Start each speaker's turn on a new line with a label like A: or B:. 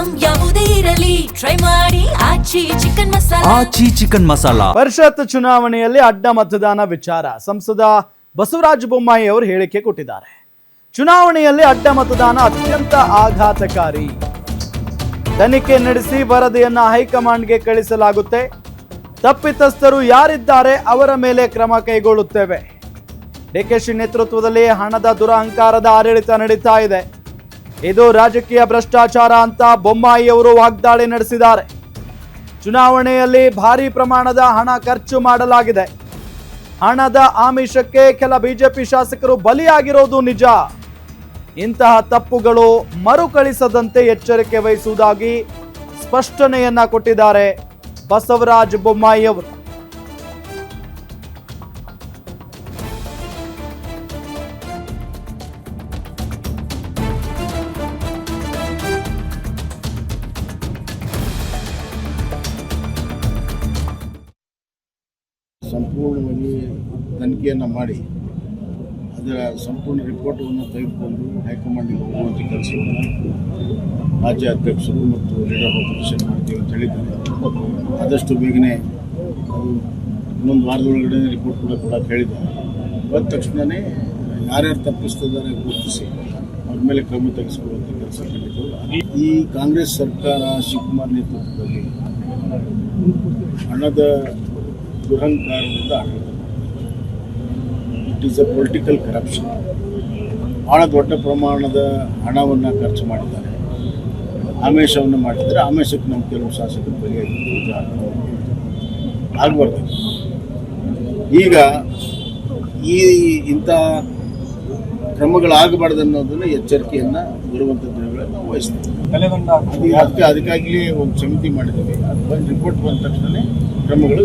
A: Item ಯಾವುದೇ ಇರಲಿ try ಮಾಡಿ ಆಚಿ ಚಿಕನ್ ಮಸಾಲಾ.
B: ಪರಿಷತ್ ಚುನಾವಣೆಯಲ್ಲಿ ಅಡ್ಡ ಮತದಾನ ವಿಚಾರ ಸಂಸದ ಬಸವರಾಜ ಬೊಮ್ಮಾಯಿ ಅವರು ಹೇಳಿಕೆ ಕೊಟ್ಟಿದ್ದಾರೆ. ಚುನಾವಣೆಯಲ್ಲಿ ಅಡ್ಡ ಮತದಾನ ಅತ್ಯಂತ ಆಘಾತಕಾರಿ. ತನಿಖೆ ನಡೆಸಿ ವರದಿಯನ್ನ ಹೈಕಮಾಂಡ್ಗೆ ಕಳಿಸಲಾಗುತ್ತೆ. ತಪ್ಪಿತಸ್ಥರು ಯಾರಿದ್ದಾರೆ ಅವರ ಮೇಲೆ ಕ್ರಮ ಕೈಗೊಳ್ಳುತ್ತೇವೆ. ಡಿಕೆಶಿ ನೇತೃತ್ವದಲ್ಲಿ ಹಣದ ದುರಹಂಕಾರದ ಆಡಳಿತ ನಡೀತಾ ಇದೆ. ಇದು ರಾಜಕೀಯ ಭ್ರಷ್ಟಾಚಾರ ಅಂತ ಬೊಮ್ಮಾಯಿ ಅವರು ವಾಗ್ದಾಳಿ ನಡೆಸಿದ್ದಾರೆ. ಚುನಾವಣೆಯಲ್ಲಿ ಭಾರಿ ಪ್ರಮಾಣದ ಹಣ ಖರ್ಚು ಮಾಡಲಾಗಿದೆ. ಹಣದ ಆಮಿಷಕ್ಕೆ ಕೆಲ ಬಿಜೆಪಿ ಶಾಸಕರು ಬಲಿಯಾಗಿರೋದು ನಿಜ. ಇಂತಹ ತಪ್ಪುಗಳು ಮರುಕಳಿಸದಂತೆ ಎಚ್ಚರಿಕೆ ವಹಿಸುವುದಾಗಿ ಸ್ಪಷ್ಟನೆಯನ್ನ ಕೊಟ್ಟಿದ್ದಾರೆ ಬಸವರಾಜ ಬೊಮ್ಮಾಯಿ ಅವರು.
C: ಸಂಪೂರ್ಣವಾಗಿ ತನಿಖೆಯನ್ನು ಮಾಡಿ ಅದರ ಸಂಪೂರ್ಣ ರಿಪೋರ್ಟನ್ನು ತೆಗೆದುಕೊಂಡು ಹೈಕಮಾಂಡಿಗೆ ಹೋಗುವಂಥ ಕೆಲಸವನ್ನು ರಾಜ್ಯ ಅಧ್ಯಕ್ಷರು ಮತ್ತು ಲೀಡರ್ ಆಪೋಸಿಷನ್ ಮಾಡ್ತೀವಿ ಅಂತ ಹೇಳಿದ್ದಾರೆ. ಆದಷ್ಟು ಬೇಗನೆ ಅದು ಇನ್ನೊಂದು ವಾರದೊಳಗಡೆ ರಿಪೋರ್ಟ್ ಕೂಡ ಹೇಳಿದ್ದಾರೆ. ಬಂದ ತಕ್ಷಣವೇ ಯಾರ್ಯಾರು ತಪ್ಪಿಸ್ತಿದ್ದಾರೆ ಗುರುತಿಸಿ ಅವ್ರ ಮೇಲೆ ಕ್ರಮ ತೆಗೆದುಕೊಳ್ಳುವಂಥ ಕೆಲಸ ಖಂಡಿತ. ಈ ಕಾಂಗ್ರೆಸ್ ಸರ್ಕಾರ ಶಿವಕುಮಾರ್ ನೇತೃತ್ವದಲ್ಲಿ ಹಣದ ದುರಹಂಕಾರದಿಂದ it is a political corruption. ಭಾಳ ದೊಡ್ಡ ಪ್ರಮಾಣದ ಹಣವನ್ನು ಖರ್ಚು ಮಾಡಿದ್ದಾರೆ, ಆಮಿಷವನ್ನು ಮಾಡಿದ್ದಾರೆ. ಆಮಿಷಕ್ಕೆ ನಮ್ಮ ಕೆಲವು ಶಾಸಕರು ಬಲಿಯಾಗಿ ಆಗಬಾರ್ದು. ಈಗ ಇಂಥ ಕ್ರಮಗಳಾಗಬಾರ್ದು ಅನ್ನೋದನ್ನು ಎಚ್ಚರಿಕೆಯನ್ನು ಬರುವಂಥ ದಿನಗಳನ್ನು ನಾವು ವಹಿಸ್ತೀವಿ. ಅದಕ್ಕಾಗಲಿ ಒಂದು ಸಮಿತಿ ಮಾಡಿದ್ದೀವಿ. ಅದು ಬಂದು ರಿಪೋರ್ಟ್ ಬಂದ ತಕ್ಷಣ ಕ್ರಮಗಳು